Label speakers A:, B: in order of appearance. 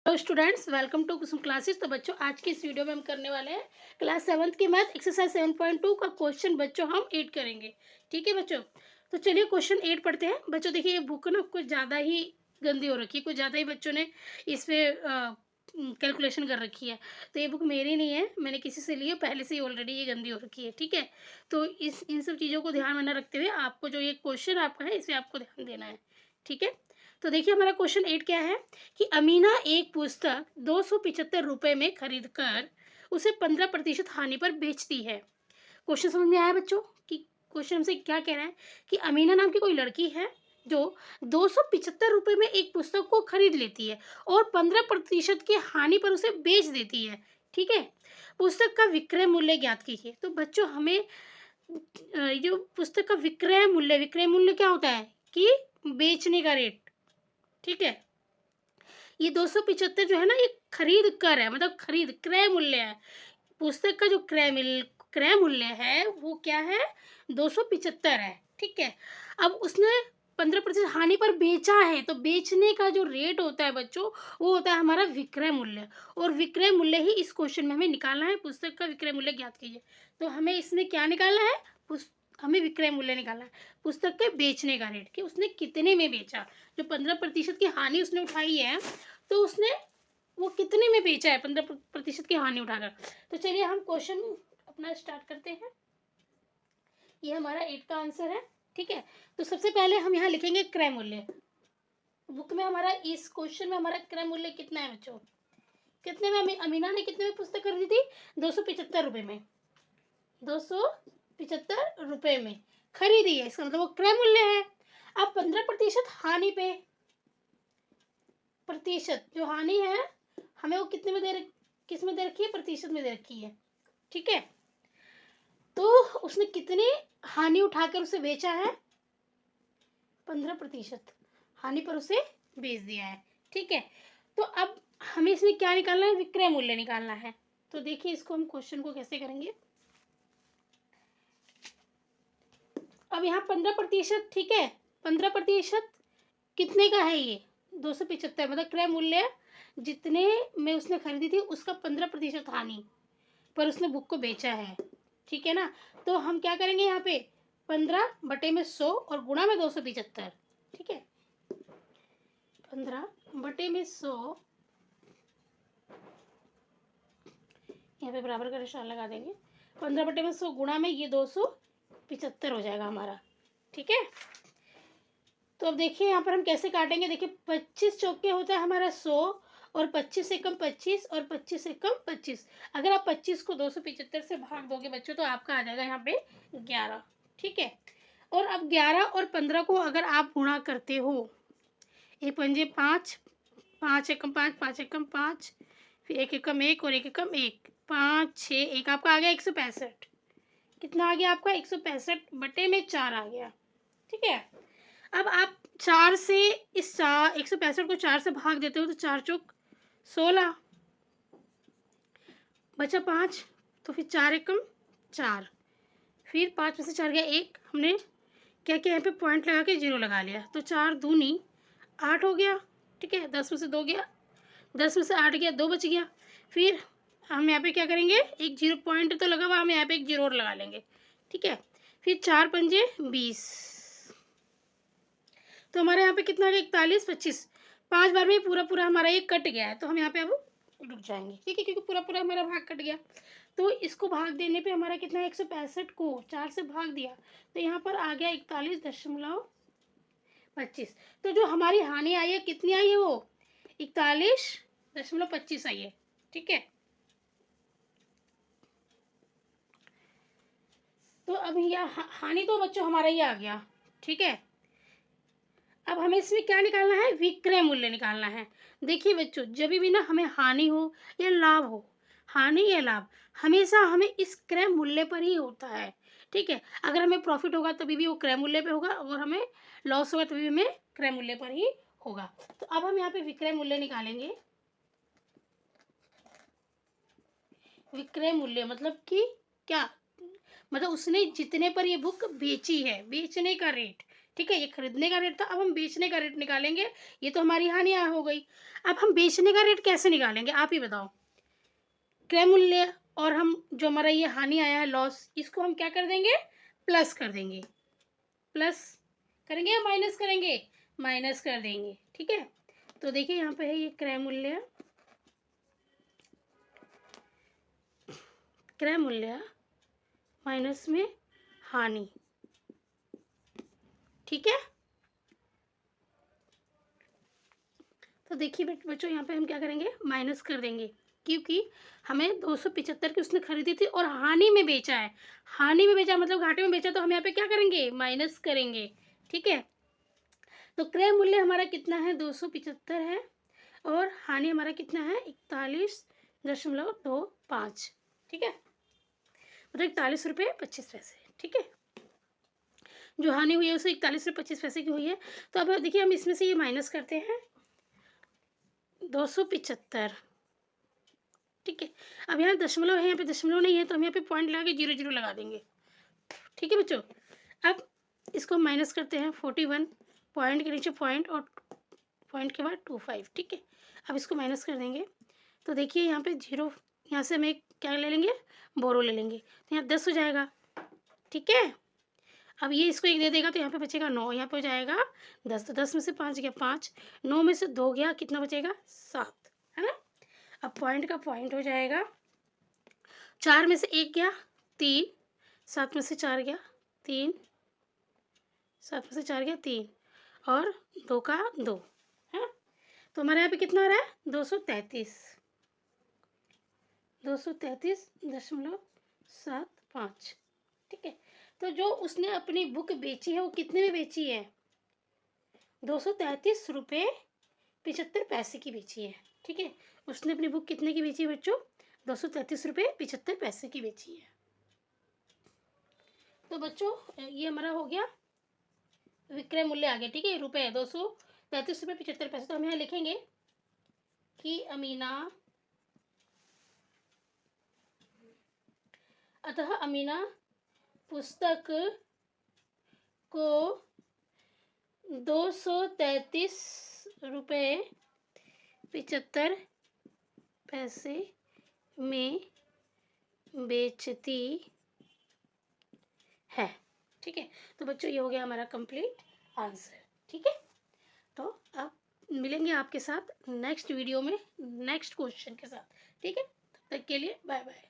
A: Hello students, welcome to Kusum classes. तो बच्चों, आज की इस वीडियो में हम करने वाले हैं क्लास 7th की मैथ एक्सरसाइज 7.2 का क्वेश्चन बच्चों हम 8 करेंगे। ठीक है बच्चों, तो चलिए क्वेश्चन 8 पढ़ते हैं। बच्चों देखिए, ये बुक ना कुछ ज़्यादा ही गंदी हो रखी है, कुछ ज़्यादा ही बच्चों ने इस पर कैलकुलेशन कर रखी है। तो ये बुक मेरी नहीं है, मैंने किसी से ली है, पहले से ही ऑलरेडी ये गंदी हो रखी है। ठीक है, तो इन सब चीज़ों को ध्यान में न रखते हुए आपको जो ये क्वेश्चन आपका है इसे आपको ध्यान देना है। ठीक है, तो देखिए हमारा क्वेश्चन 8 क्या है कि अमीना एक पुस्तक 275 रुपए में खरीद कर उसे 15% हानि पर बेचती है। क्वेश्चन समझ में आया बच्चों कि क्वेश्चन हमसे क्या कह रहा है कि अमीना नाम की कोई लड़की है जो 275 रुपए में एक पुस्तक को खरीद लेती है और 15% की हानि पर उसे बेच देती है। ठीक है, पुस्तक का विक्रय मूल्य ज्ञात कीजिए। तो बच्चों हमें जो पुस्तक का विक्रय मूल्य क्या होता है कि बेचने का रेट। ठीक है, ये 275 जो है ना, ये खरीद कर है, मतलब खरीद क्रय मूल्य है। पुस्तक का जो क्रय मूल्य है वो क्या है, 275 है। ठीक है, अब उसने 15% हानि पर बेचा है, तो बेचने का जो रेट होता है बच्चों, वो होता है हमारा विक्रय मूल्य। और विक्रय मूल्य ही इस क्वेश्चन में हमें निकालना है। पुस्तक का विक्रय मूल्य ज्ञात कीजिए। तो हमें इसमें क्या निकालना है, हमें विक्रय मूल्य निकालना है, पुस्तक के बेचने का रेट कि उसने कितने में बेचा। जो 15% की हानि उसने उठाई है, तो उसने वो कितने में बेचा है 15% की हानि उठाकर। तो चलिए हम क्वेश्चन अपना स्टार्ट करते हैं। ये हमारा 8 का आंसर है। ठीक है, तो सबसे पहले हम यहाँ लिखेंगे क्रय मूल्य। बुक में हमारा इस क्वेश्चन में हमारा क्रय मूल्य कितना है बच्चों, कितने में अमीना ने कितने में पुस्तक खरीदी थी, 275 रुपए में। 275 रुपए में खरीदी है, इसका मतलब वो क्रय मूल्य है। अब 15% हानि पे, प्रतिशत जो हानि है हमें वो कितने में किस में दे रखी है, प्रतिशत में दे रखी है। ठीक है, तो उसने कितनी हानि उठाकर उसे बेचा है, 15% हानि पर उसे बेच दिया है। ठीक है, तो अब हमें इसमें क्या निकालना है, विक्रय मूल्य निकालना है। तो देखिए इसको हम क्वेश्चन को कैसे करेंगे। अब यहाँ 15%, ठीक है, 15% कितने का है, ये 275, मतलब क्रय मूल्य जितने में उसने खरीदी थी उसका 15% हानि पर उसने बुक को बेचा है। ठीक है ना, तो हम क्या करेंगे यहाँ पे 15/100 और गुणा में 275। ठीक है, 15/100 यहाँ पे बराबर का निशान लगा देंगे। 15/100 गुणा में ये 275 हो जाएगा हमारा। ठीक है, तो अब देखिए यहाँ पर हम कैसे काटेंगे। देखिए 25 चौके होता है हमारा 100, और 25 से कम 25 और 25 से कम 25। अगर आप 25 को 275 से भाग दोगे बच्चों तो आपका आ जाएगा यहाँ पे 11। ठीक है, और अब 11 और 15 को अगर आप गुणा करते हो, एक पंजे 5, 5 एकम 5, 5 एकम 5, फिर एक एकम 1 और एक एकम 1, 5 6 1, आपका आ गया 165। कितना आ गया आपका, 165/4 आ गया। ठीक है, अब आप 4 से इस 165 को 4 से भाग देते हो तो 4 चौक 16, बचा 5, तो फिर 4 एकम 4, फिर 5 में से 4 गया 1, हमने क्या किया यहाँ पे पॉइंट लगा के 0 लगा लिया, तो 4 दूनी 8 हो गया। ठीक है, 10 में से 2 गया, 10 में से 8 गया, 2 बच गया। फिर हम यहाँ पे क्या करेंगे, एक 0 पॉइंट तो लगा हुआ, हम यहाँ पे एक 0 और लगा लेंगे। ठीक है, फिर 4 पंजे 20, तो हमारे यहाँ पे कितना आ गया, 41 25, 5 बार में पूरा पूरा हमारा ये कट गया है, तो हम यहाँ पे अब रुक जाएंगे। ठीक है, क्योंकि पूरा पूरा हमारा भाग कट गया। तो इसको भाग देने पे हमारा कितना है, 165 को 4 से भाग दिया तो यहाँ पर आ गया 41.25। तो जो हमारी हानि आई है कितनी आई है, वो 41.25 आई है। ठीक है, तो अब यह हानि तो बच्चों हमारा ही आ गया। ठीक है, अब हमें इसमें क्या निकालना है, विक्रय मूल्य निकालना है। देखिए बच्चों, जब भी ना हमें हानि हो या लाभ हो, हानि या लाभ हमेशा हमें इस क्रय मूल्य पर ही होता है। ठीक है, अगर हमें प्रॉफिट होगा तभी भी वो क्रय मूल्य पे होगा, और हमें लॉस होगा तभी भी हमें क्रय मूल्य पर ही होगा। तो अब हम यहाँ पे विक्रय मूल्य निकालेंगे। विक्रय मूल्य मतलब कि क्या, मतलब उसने जितने पर ये बुक बेची है, बेचने का रेट। ठीक है, ये खरीदने का रेट था, अब हम बेचने का रेट निकालेंगे। ये तो हमारी हानि हो गई। अब हम बेचने का रेट कैसे निकालेंगे, आप ही बताओ। क्रय मूल्य और हम जो हमारा ये हानि आया है, लॉस, इसको हम क्या कर देंगे, प्लस कर देंगे। प्लस करेंगे या माइनस करेंगे, माइनस कर देंगे। ठीक है, तो देखिए यहाँ पे है ये क्रय मूल्य, क्रय मूल्य माइनस में हानि। ठीक है, तो देखिए बच्चों यहाँ पे हम क्या करेंगे, माइनस कर देंगे, क्योंकि हमें 275 की उसने खरीदी थी और हानि में बेचा है। हानि में बेचा मतलब घाटे में बेचा, तो हम यहाँ पे क्या करेंगे, माइनस करेंगे। ठीक है, तो क्रय मूल्य हमारा कितना है, 275 है, और हानि हमारा कितना है, 41.25। ठीक है, मतलब 41 रुपये 25 पैसे। ठीक है, जो हानि हुई है उसे 41 रुपये 25 पैसे की हुई है। तो अब देखिए हम इसमें से ये माइनस करते हैं, 275। ठीक है, अब यहाँ दशमलव है, यहाँ पे दशमलव नहीं है, तो हम यहाँ पे पॉइंट लगा के 0 0 लगा देंगे। ठीक है बच्चों, अब इसको माइनस करते हैं, 41 पॉइंट के नीचे पॉइंट और पॉइंट के बाद 25। ठीक है, अब इसको माइनस कर देंगे, तो देखिए यहाँ पे 0, यहाँ से हम एक क्या ले लेंगे, बोरो ले लेंगे, तो यहाँ 10 हो जाएगा। ठीक है, अब ये इसको 1 दे देगा, तो यहाँ पे बचेगा 9, यहाँ पे हो जाएगा 10, तो 10 में से 5 गया 5, 9 में से 2 गया, कितना बचेगा, 7, है ना। अब पॉइंट का पॉइंट हो जाएगा, 4 में से 1 गया 3, 7 में से 4 गया 3, 7 में से 4 गया 3, और 2 का 2 है। तो हमारे यहाँ पे कितना आ रहा है, 233.75। ठीक है, तो जो उसने अपनी बुक बेची है वो कितने में बेची है, 233.75 रुपये की बेची है। ठीक है, उसने अपनी बुक कितने की बेची है बच्चों, 233.75 रुपये की बेची है। तो बच्चों ये हमारा हो गया विक्रय मूल्य आ गया। ठीक है, रुपये 233.75 रुपये। तो हम यहाँ लिखेंगे कि अमीना, अतः अमीना पुस्तक को 233.75 रुपये में बेचती है। ठीक है, तो बच्चों ये हो गया हमारा कंप्लीट आंसर। ठीक है, तो अब मिलेंगे आपके साथ नेक्स्ट वीडियो में नेक्स्ट क्वेश्चन के साथ। ठीक है, तब तक के लिए बाय बाय।